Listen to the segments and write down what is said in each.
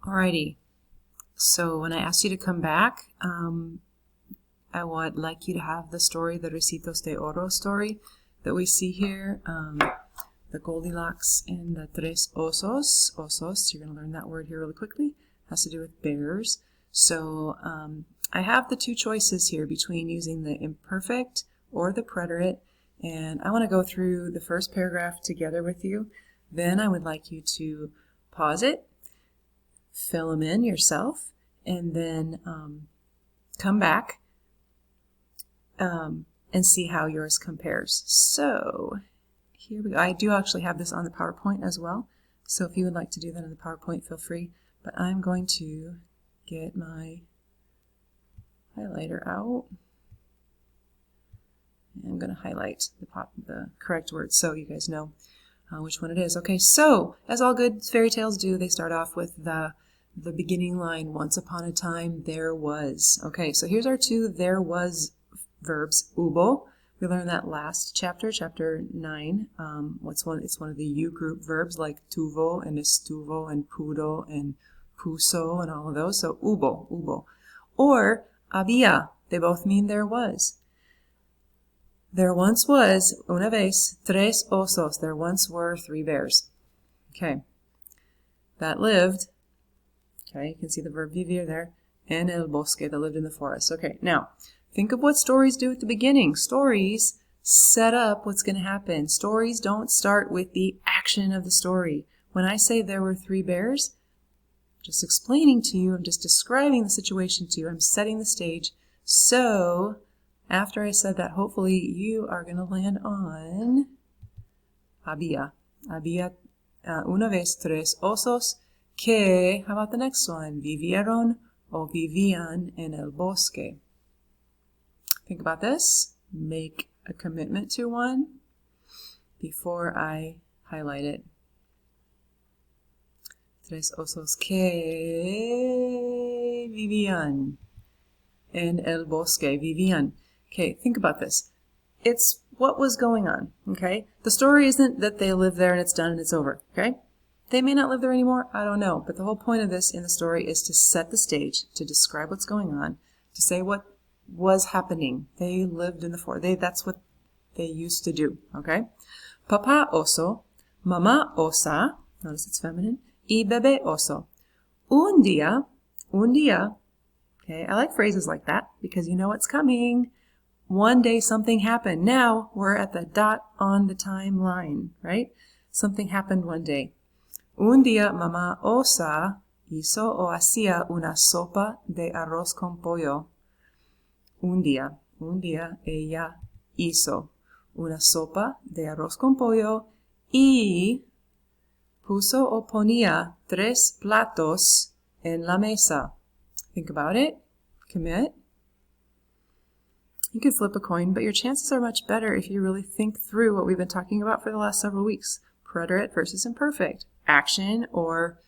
Alrighty, so when I asked you to come back, I would like you to have the story, the Recitos de Oro story that we see here, the Goldilocks and the Tres Osos. Osos, you're going to learn that word here really quickly. It has to do with bears. So I have the two choices here between using the imperfect or the preterite, and I want to go through the first paragraph together with you. Then I would like you to pause it, fill them in yourself, and then come back and see how yours compares. So here we go. I do actually have this on the PowerPoint as well, so if you would like to do that in the PowerPoint, feel free. But I'm going to get my highlighter out. I'm going to highlight the correct word so you guys know which one it is. Okay, so as all good fairy tales do, they start off with the beginning line, once upon a time there was. Okay, so here's our two there was verbs. Hubo, we learned that last chapter, chapter 9. It's one of the U group verbs like tuvo and estuvo and pudo and puso and all of those. So hubo. Or había, they both mean there was. There once was, una vez, tres osos. There once were 3 bears. Okay. That lived, okay, you can see the verb vivir there, en el bosque, that lived in the forest. Okay, now, think of what stories do at the beginning. Stories set up what's going to happen. Stories don't start with the action of the story. When I say there were 3 bears, just explaining to you, I'm just describing the situation to you, I'm setting the stage. So, after I said that, hopefully you are going to land on había. Había una vez 3 osos que, how about the next one? Vivieron o vivían en el bosque. Think about this. Make a commitment to one before I highlight it. 3 osos que vivían en el bosque. Vivían. Okay, think about this. It's what was going on, okay? The story isn't that they live there and it's done and it's over, okay? They may not live there anymore, I don't know. But the whole point of this in the story is to set the stage, to describe what's going on, to say what was happening. They lived in the forest. That's what they used to do, okay? Papá oso, mamá osa, notice it's feminine, y bebé oso. Un día, okay? I like phrases like that because you know what's coming. One day something happened. Now we're at the dot on the timeline, right? Something happened one day. Un día mamá osa hizo o hacía una sopa de arroz con pollo. Un día ella hizo una sopa de arroz con pollo y puso o ponía 3 platos en la mesa. Think about it. Commit. You could flip a coin, but your chances are much better if you really think through what we've been talking about for the last several weeks. Preterite versus imperfect. Action or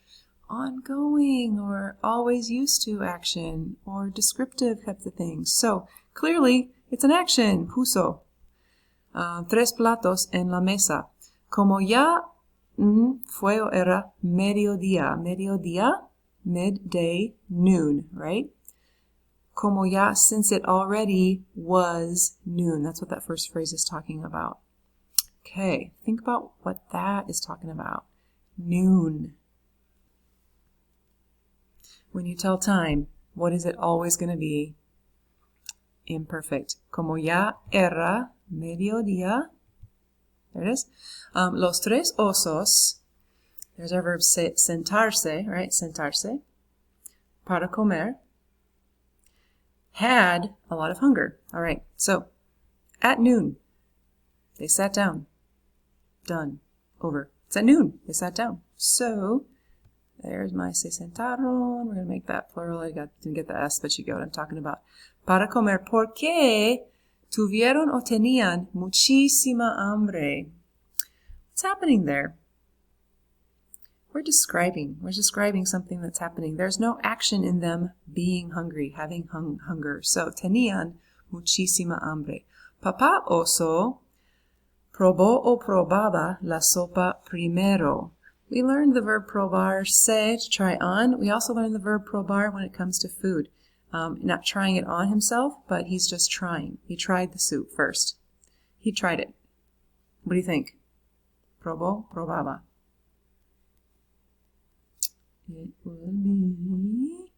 ongoing or always used to action or descriptive types of things. So clearly it's an action. Puso. 3 platos en la mesa. Como ya fue o era mediodía. Mediodía, midday, noon, right? Como ya, since it already was noon. That's what that first phrase is talking about. Okay, think about what that is talking about. Noon. When you tell time, what is it always going to be? Imperfect. Como ya era mediodía. There it is. Los 3 osos. There's our verb sentarse, right? Sentarse. Para comer. Had a lot of hunger. All right, so at noon, they sat down. Done. Over. It's at noon. They sat down. So there's my se sentaron. We're going to make that plural. I didn't get the S, but you get what I'm talking about. Para comer porque tuvieron o tenían muchísima hambre. What's happening there? We're describing something that's happening. There's no action in them being hungry, having hunger. So, tenían muchísima hambre. Papá oso probó o probaba la sopa primero. We learned the verb probar, se, to try on. We also learned the verb probar when it comes to food. Not trying it on himself, but he's just trying. He tried the soup first. He tried it. What do you think? Probó, probaba. It will be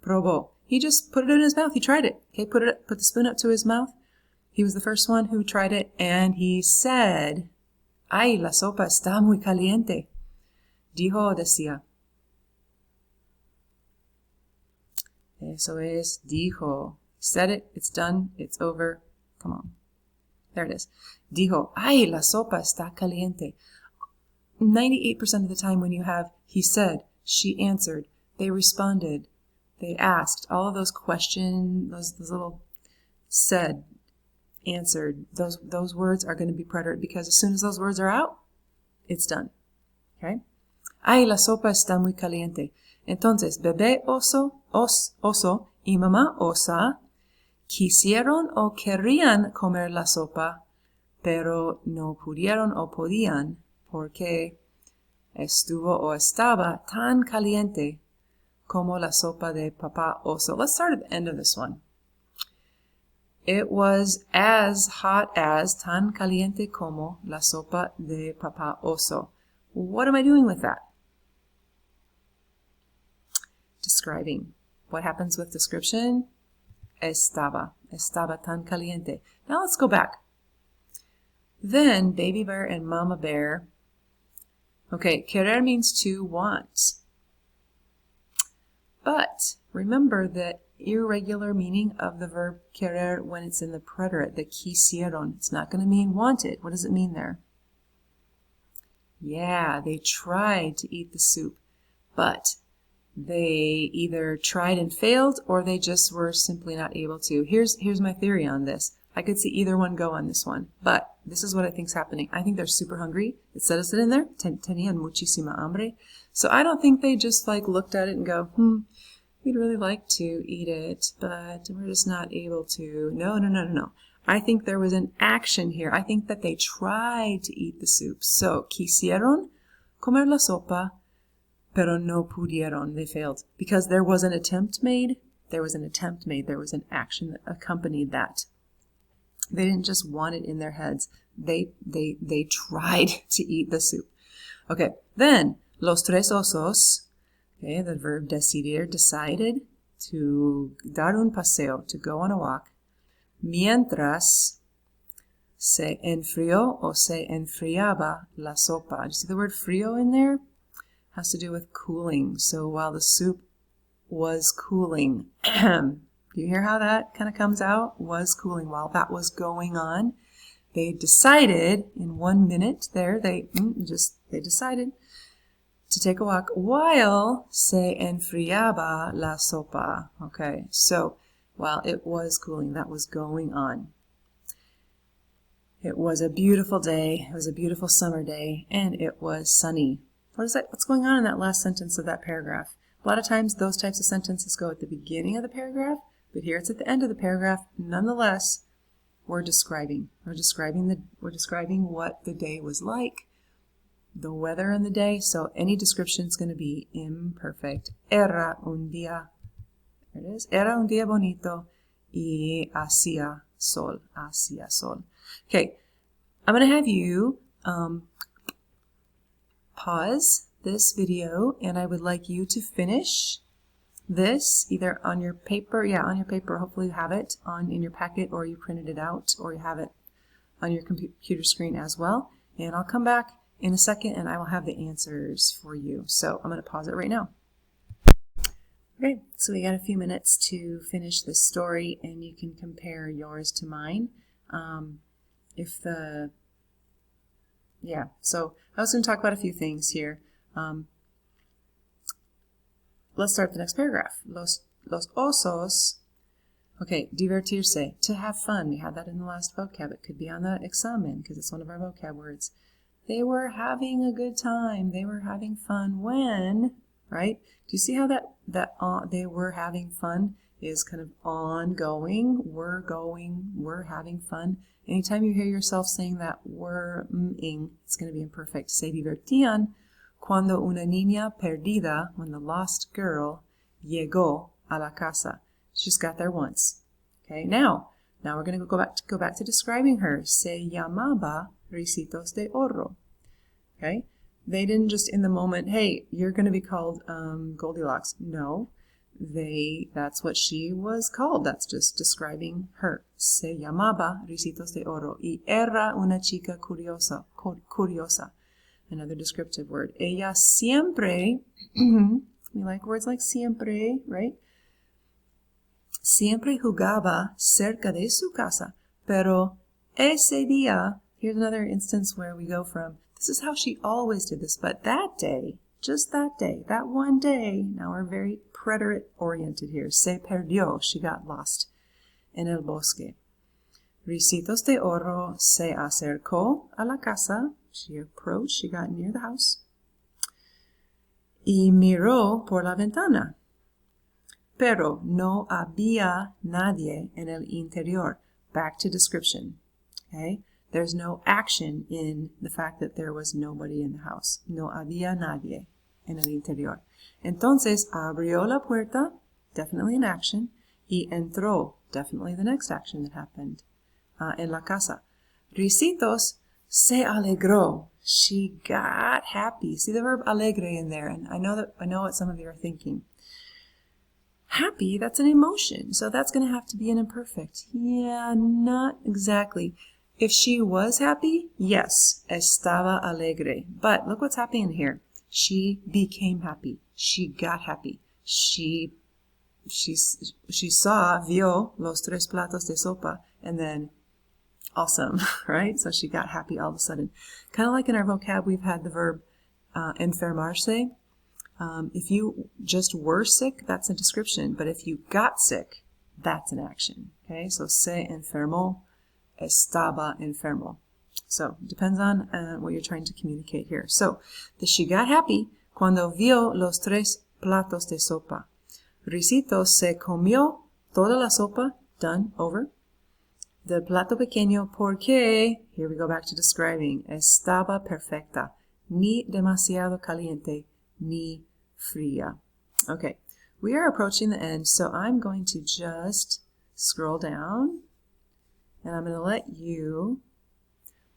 probó. He just put it in his mouth. He tried it. Okay, put the spoon up to his mouth. He was the first one who tried it, and he said, "Ay, la sopa está muy caliente." Dijo o decía. Eso es dijo. Said it. It's done. It's over. Come on. There it is. Dijo, "Ay, la sopa está caliente." 98% of the time when you have he said, she answered, they responded, they asked, all of those questions, those little said, answered, those words are going to be preterite because as soon as those words are out, it's done. Okay? Ay, la sopa está muy caliente. Entonces, bebé oso y mamá osa quisieron o querían comer la sopa, pero no pudieron o podían porque estuvo o estaba tan caliente como la sopa de papá oso. Let's start at the end of this one. It was as hot as, tan caliente como, la sopa de papá oso. What am I doing with that? Describing. What happens with description? Estaba tan caliente. Now let's go back. Then baby bear and mama bear. Okay, querer means to want. But remember the irregular meaning of the verb querer when it's in the preterite, the quisieron. It's not going to mean wanted. What does it mean there? Yeah, they tried to eat the soup, but they either tried and failed or they just were simply not able to. Here's my theory on this. I could see either one go on this one, but this is what I think is happening. I think they're super hungry. It says it in there. Tenían muchísima hambre. So I don't think they just like looked at it and go, we'd really like to eat it, but we're just not able to. No. I think there was an action here. I think that they tried to eat the soup. So, quisieron comer la sopa, pero no pudieron. They failed. Because there was an attempt made. There was an action that accompanied that. They didn't just want it in their heads. They tried to eat the soup. Okay, then, los tres osos, okay, the verb decidir, decided to dar un paseo, to go on a walk, mientras se enfrió o se enfriaba la sopa. You see the word frío in there? Has to do with cooling. So while the soup was cooling, do you hear how that kind of comes out? Was cooling. While that was going on, they decided in 1 minute there, they decided to take a walk while se enfriaba la sopa. Okay, so while it was cooling, that was going on. It was a beautiful day. It was a beautiful summer day, and it was sunny. What's going on in that last sentence of that paragraph? A lot of times those types of sentences go at the beginning of the paragraph, but here it's at the end of the paragraph. Nonetheless, we're describing what the day was like, the weather in the day. So any description is going to be imperfect. Era un día. There it is. Era un día bonito y hacía sol. Hacía sol. Okay, I'm going to have you pause this video, and I would like you to finish this either on your paper, on your paper, hopefully you have it in your packet, or you printed it out, or you have it on your computer screen as well. And I'll come back in a second and I will have the answers for you. So I'm going to pause it right now. Okay, so we got a few minutes to finish this story, and you can compare yours to mine. So I was going to talk about a few things here. Let's start the next paragraph. Los osos, okay, divertirse, to have fun. We had that in the last vocab. It could be on the examen because it's one of our vocab words. They were having a good time. They were having fun when, right? Do you see how that they were having fun is kind of ongoing? We're having fun. Anytime you hear yourself saying that we're-ing, it's going to be imperfect. Se divertían Cuando una niña perdida, when the lost girl, llegó a la casa. She just got there once. Okay, now we're going to go back to describing her. Se llamaba Ricitos de Oro. Okay, they didn't just in the moment, hey, you're going to be called Goldilocks. No, that's what she was called. That's just describing her. Se llamaba Ricitos de Oro y era una chica curiosa. Another descriptive word. Ella siempre, we like words like siempre, right? Siempre jugaba cerca de su casa, pero ese día, here's another instance where we go from, this is how she always did this, but that day, just that day, that one day, now we're very predicate-oriented here, se perdió, she got lost en el bosque. Ricitos de Oro se acercó a la casa, she approached, she got near the house, y miró por la ventana. Pero no había nadie en el interior. Back to description. Okay? There's no action in the fact that there was nobody in the house. No había nadie en el interior. Entonces, abrió la puerta, definitely an action, y entró, definitely the next action that happened en la casa. Ricitos se alegró. She got happy. See the verb alegre in there, and I know what some of you are thinking. Happy, that's an emotion, so that's going to have to be an imperfect. Yeah, not exactly. If she was happy, yes, estaba alegre. But look what's happening here. She became happy. She got happy. She vio los 3 platos de sopa, and then awesome, right? So she got happy all of a sudden. Kind of like in our vocab, we've had the verb enfermarse. If you just were sick, that's a description. But if you got sick, that's an action. Okay, so se enfermó, estaba enfermo. So it depends on what you're trying to communicate here. So she got happy cuando vio los 3 platos de sopa. Ricitos se comió toda la sopa, done, over. The plato pequeño porque, here we go back to describing, estaba perfecta, ni demasiado caliente, ni fría. Okay, we are approaching the end, so I'm going to just scroll down, and I'm going to let you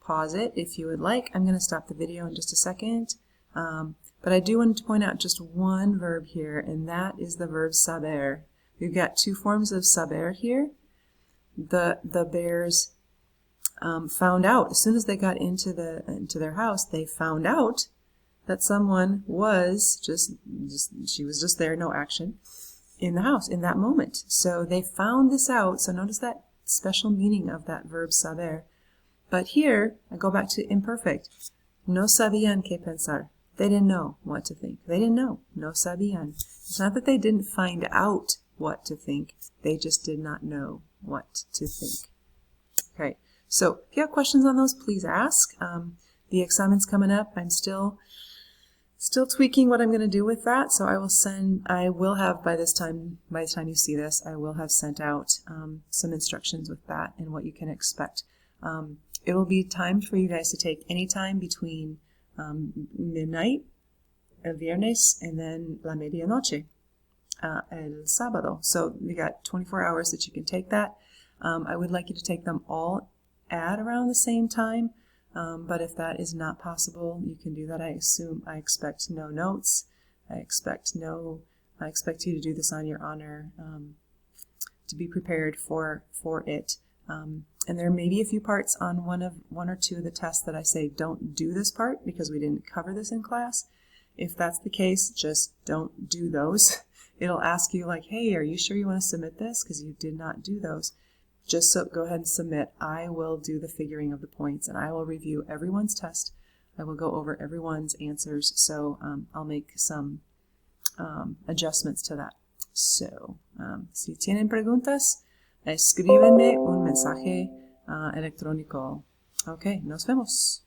pause it if you would like. I'm going to stop the video in just a second, but I do want to point out just one verb here, and that is the verb saber. We've got 2 forms of saber here. The bears found out, as soon as they got into their house, they found out that someone was she was just there, no action, in the house in that moment. So they found this out. So notice that special meaning of that verb saber. But here, I go back to imperfect. No sabían qué pensar. They didn't know what to think. They didn't know. No sabían. It's not that they didn't find out what to think. They just did not know what to think. Okay, so if you have questions on those, please ask. The examen's coming up. I'm still tweaking what I'm going to do with that. So I will have by the time you see this, I will have sent out some instructions with that and what you can expect. It will be time for you guys to take any time between midnight, el viernes, and then la medianoche, el sábado. So we got 24 hours that you can take that. I would like you to take them all at around the same time. But if that is not possible, you can do that. I expect no notes. I expect you to do this on your honor, to be prepared for it. And there may be a few parts on one or two of the tests that I say don't do this part because we didn't cover this in class. If that's the case, just don't do those. It'll ask you like, hey, are you sure you want to submit this? Because you did not do those. Just go ahead and submit. I will do the figuring of the points, and I will review everyone's test. I will go over everyone's answers, so I'll make some adjustments to that. So, si tienen preguntas, escríbenme un mensaje electrónico. Ok, nos vemos.